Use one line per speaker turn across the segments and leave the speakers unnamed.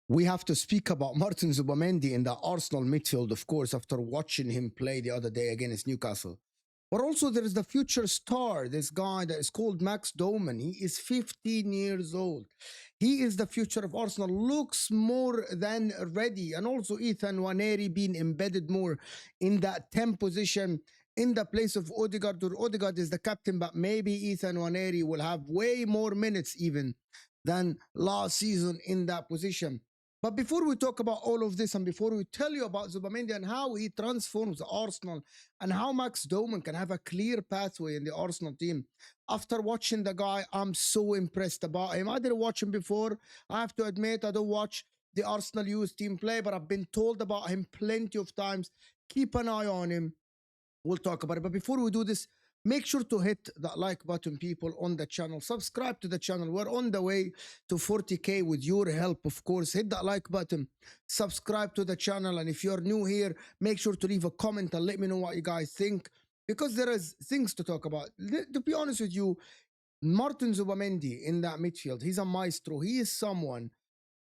We have to speak about Martin Zubimendi in the Arsenal midfield, of course, after watching him play the other day against Newcastle. But also, there is the future star, this guy that is called Max Dowman. He is 15 years old. He is the future of Arsenal, looks more than ready. And also, Ethan Nwaneri being embedded more in that 10 position in the place of Odegaard. Odegaard is the captain, but maybe Ethan Nwaneri will have way more minutes even than last season in that position. But before we talk about all of this and before we tell you about Zubimendi and how he transforms Arsenal and how Max Dowman can have a clear pathway in the Arsenal team, after watching the guy, I'm so impressed about him. I didn't watch him before. I have to admit, I don't watch the Arsenal youth team play, but I've been told about him plenty of times. Keep an eye on him. We'll talk about it. But before we do this, make sure to hit that like button, people, on the channel. Subscribe to the channel. We're on the way to 40K with your help, of course. Hit that like button. Subscribe to the channel. And if you're new here, make sure to leave a comment and let me know what you guys think, because there is things to talk about. To be honest with you, Martín Zubimendi in that midfield, he's a maestro. He is someone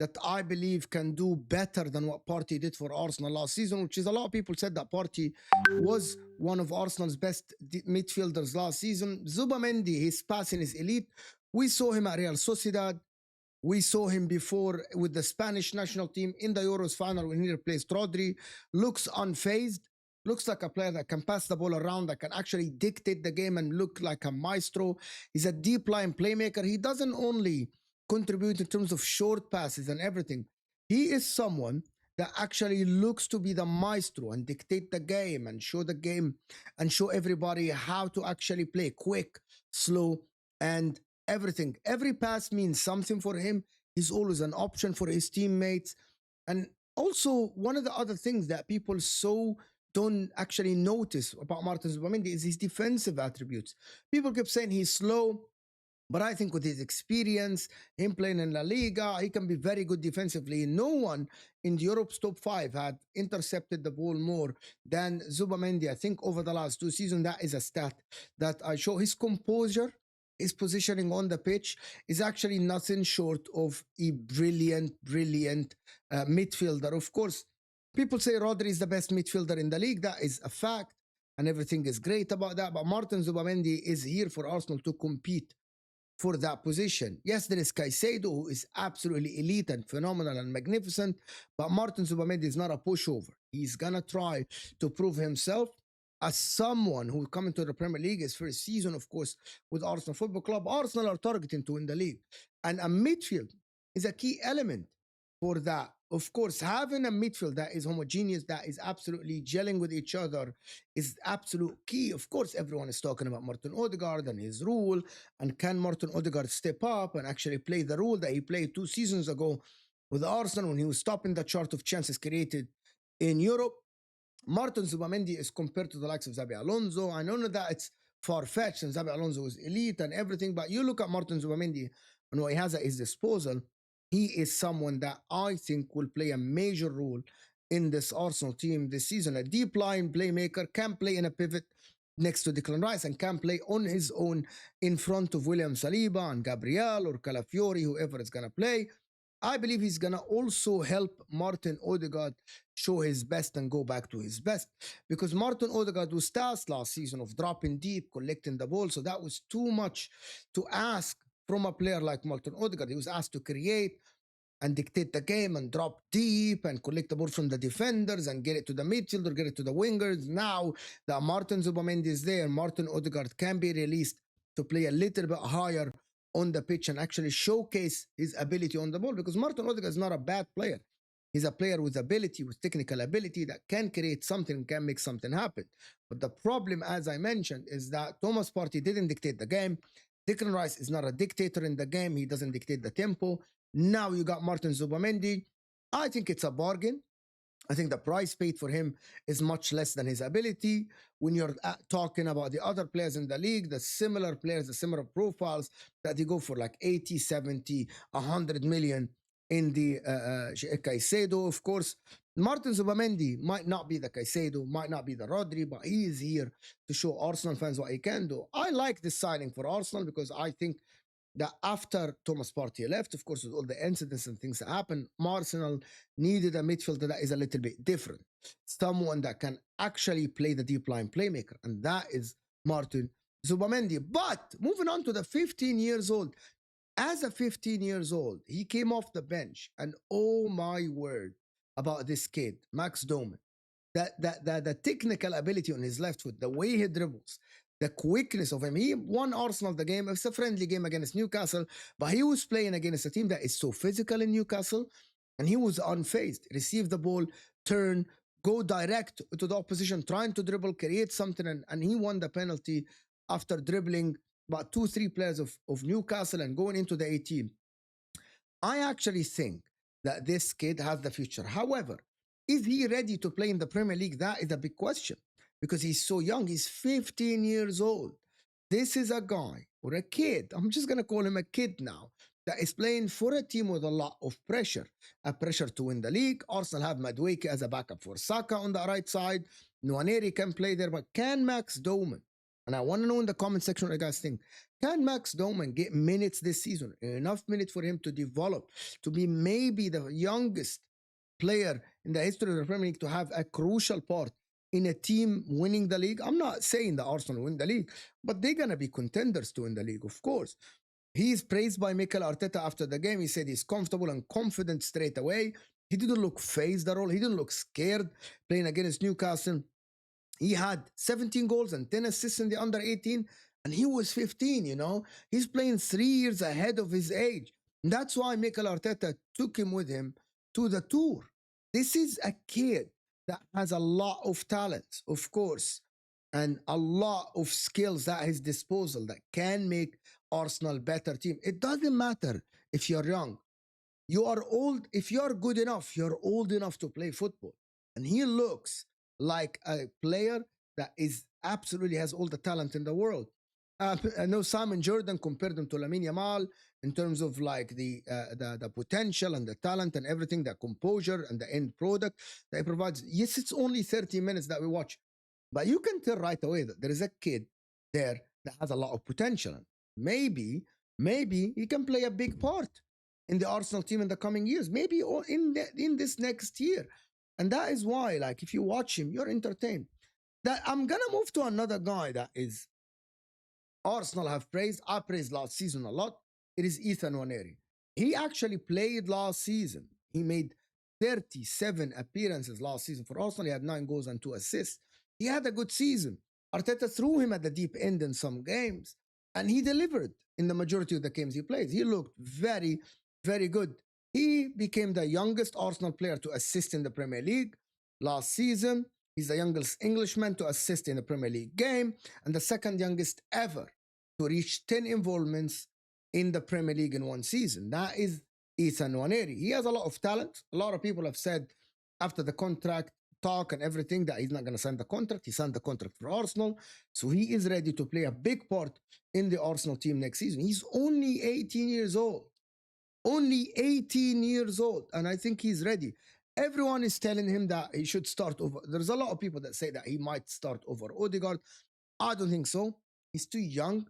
that I believe can do better than what Partey did for Arsenal last season, which is a lot of people said that Partey was one of Arsenal's best midfielders last season. Zubimendi, his passing is elite. We saw him at Real Sociedad. We saw him before with the Spanish national team in the Euros final when he replaced Rodri. Looks unfazed. Looks like a player that can pass the ball around, that can actually dictate the game and look like a maestro. He's a deep line playmaker. He doesn't only contribute in terms of short passes and everything. He is someone that actually looks to be the maestro and dictate the game and show the game and show everybody how to actually play quick, slow, and everything. Every pass means something for him. He's always an option for his teammates. And also, one of the other things that people don't actually notice about Martin Zubimendi is his defensive attributes. People keep saying he's slow, but I think with his experience, him playing in La Liga, he can be very good defensively. No one in Europe's top 5 had intercepted the ball more than Zubimendi. I think over the last 2 seasons, that is a stat that I show. His composure, his positioning on the pitch is actually nothing short of a brilliant midfielder. Of course, people say Rodri is the best midfielder in the league. That is a fact, and everything is great about that. But Martin Zubimendi is here for Arsenal to compete for that position. Yes, there is Caicedo, who is absolutely elite and phenomenal and magnificent, but Martin Zubimendi is not a pushover. He's gonna try to prove himself as someone who coming to the Premier League his first season, of course, with Arsenal Football Club. Arsenal are targeting to win the league, and a midfield is a key element for that. Of course, having a midfield that is homogeneous, that is absolutely gelling with each other, is absolute key. Of course, everyone is talking about Martin Odegaard and his role, and can Martin Odegaard step up and actually play the role that he played 2 seasons ago with Arsenal when he was topping the chart of chances created in Europe. Martin Zubimendi is compared to the likes of Xabi Alonso. I know that it's far-fetched and Xabi Alonso is elite and everything, but you look at Martin Zubimendi and what he has at his disposal, he is someone that I think will play a major role in this Arsenal team this season. A deep line playmaker, can play in a pivot next to Declan Rice and can play on his own in front of William Saliba and Gabriel or Calafiori, whoever is going to play. I believe he's going to also help Martin Odegaard show his best and go back to his best, because Martin Odegaard was tasked last season of dropping deep, collecting the ball, so that was too much to ask from a player like Martin Odegaard. He was asked to create and dictate the game and drop deep and collect the ball from the defenders and get it to the midfield or get it to the wingers. Now that Martin Zubimendi is there, Martin Odegaard can be released to play a little bit higher on the pitch and actually showcase his ability on the ball, because Martin Odegaard is not a bad player. He's a player with ability, with technical ability that can create something, can make something happen. But the problem, as I mentioned, is that Thomas Partey didn't dictate the game. Declan Rice is not a dictator in the game. He doesn't dictate the tempo. Now you got Martin Zubimendi. I think it's a bargain. I think the price paid for him is much less than his ability. When you're talking about the other players in the league, the similar players, the similar profiles, that they go for like 80, 70, 100 million in the Caicedo, of course. Martin Zubimendi might not be the Caicedo, might not be the Rodri, but he is here to show Arsenal fans what he can do. I like this signing for Arsenal because I think that after Thomas Partey left, of course, with all the incidents and things that happened, Arsenal needed a midfielder that is a little bit different. Someone that can actually play the deep line playmaker, and that is Martín Zubimendi. But moving on to the 15 years old, as a 15 years old, he came off the bench, and oh my word about this kid, Max Dowman. The technical ability on his left foot, the way he dribbles, the quickness of him. He won Arsenal the game. It's a friendly game against Newcastle, but he was playing against a team that is so physical in Newcastle, and he was unfazed. Receive the ball, turn, go direct to the opposition, trying to dribble, create something, and he won the penalty after dribbling about 2-3 players of Newcastle and going into the 18. I actually think that this kid has the future. However, is he ready to play in the Premier League? That is a big question because he's so young. He's 15 years old. This is a guy or a kid. I'm just going to call him a kid now that is playing for a team with a lot of pressure. A pressure to win the league. Arsenal have Madueke as a backup for Saka on the right side. Nwaneri can play there, but can Max Dowman? And I want to know in the comment section what you guys think. Can Max Dowman get minutes this season? Enough minutes for him to develop, to be maybe the youngest player in the history of the Premier League to have a crucial part in a team winning the league? I'm not saying that Arsenal win the league, but they're going to be contenders to win the league, of course. He is praised by Mikel Arteta after the game. He said he's comfortable and confident straight away. He didn't look phased at all. He didn't look scared playing against Newcastle. He had 17 goals and 10 assists in the under 18, and he was 15, you know. He's playing 3 years ahead of his age. And that's why Mikel Arteta took him with him to the tour. This is a kid that has a lot of talent, of course, and a lot of skills at his disposal that can make Arsenal a better team. It doesn't matter if you're young. You are old. If you're good enough, you're old enough to play football. And he looks like a player that is absolutely has all the talent in the world. I know Simon Jordan compared him to Lamine Yamal in terms of like the potential and the talent and everything, the composure and the end product that he provides. Yes, it's only 30 minutes that we watch, but you can tell right away that there is a kid there that has a lot of potential. Maybe he can play a big part in the Arsenal team in the coming years, maybe in this next year. And that is why, like, if you watch him, you're entertained. That I'm going to move to another guy that is Arsenal have praised. I praised last season a lot. It is Ethan Nwaneri. He actually played last season. He made 37 appearances last season for Arsenal. He had 9 goals and 2 assists. He had a good season. Arteta threw him at the deep end in some games, and he delivered in the majority of the games he played. He looked very, very good. He became the youngest Arsenal player to assist in the Premier League last season. He's the youngest Englishman to assist in a Premier League game and the second youngest ever to reach 10 involvements in the Premier League in one season. That is Ethan Nwaneri. He has a lot of talent. A lot of people have said after the contract talk and everything that he's not going to sign the contract. He signed the contract for Arsenal. So he is ready to play a big part in the Arsenal team next season. He's only 18 years old. Only 18 years old. And I think he's ready. Everyone is telling him that he should start over. There's a lot of people that say that he might start over Odegaard. I don't think so. He's too young.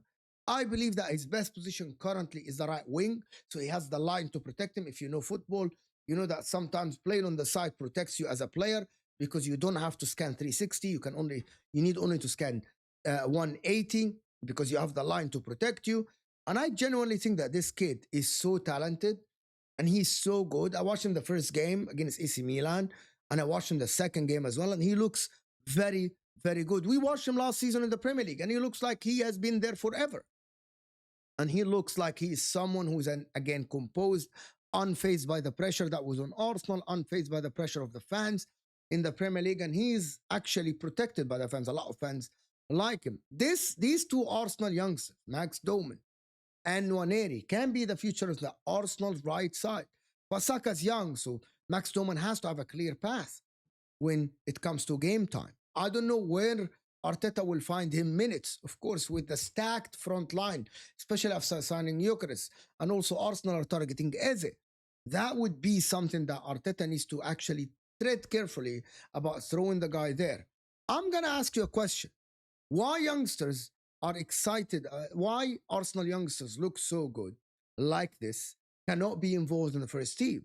I believe that his best position currently is the right wing. So he has the line to protect him. If you know football, you know that sometimes playing on the side protects you as a player because you don't have to scan 360. You need only to scan 180 because you have the line to protect you. And I genuinely think that this kid is so talented and he's so good. I watched him the first game against AC Milan and I watched him the second game as well. And he looks very, very good. We watched him last season in the Premier League and he looks like he has been there forever. And he looks like he is someone who's, again, composed, unfazed by the pressure that was on Arsenal, unfazed by the pressure of the fans in the Premier League. And he's actually protected by the fans. A lot of fans like him. These two Arsenal youngsters, Max Dowman and Nwaneri, can be the future of the Arsenal's right side. But Saka's young, so Max Dowman has to have a clear path when it comes to game time. I don't know where Arteta will find him minutes, of course, with the stacked front line, especially after signing Gyökeres. And also Arsenal are targeting Eze. That would be something that Arteta needs to actually tread carefully about throwing the guy there. I'm going to ask you a question. Why youngsters are excited. Why Arsenal youngsters look so good like this cannot be involved in the first team?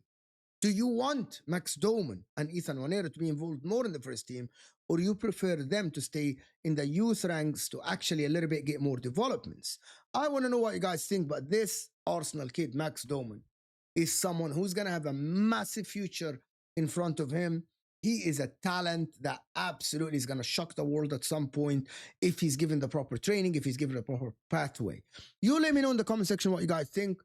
Do you want Max Dowman and Ethan Nwaneri to be involved more in the first team, or you prefer them to stay in the youth ranks to actually a little bit get more developments? I want to know what you guys think, but this Arsenal kid, Max Dowman, is someone who's going to have a massive future in front of him. He is a talent that absolutely is going to shock the world at some point if he's given the proper training, if he's given a proper pathway. You let me know in the comment section what you guys think.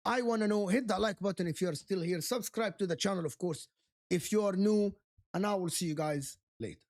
I want to know. Hit that like button if you're still here. Subscribe to the channel, of course, if you are new. And I will see you guys later.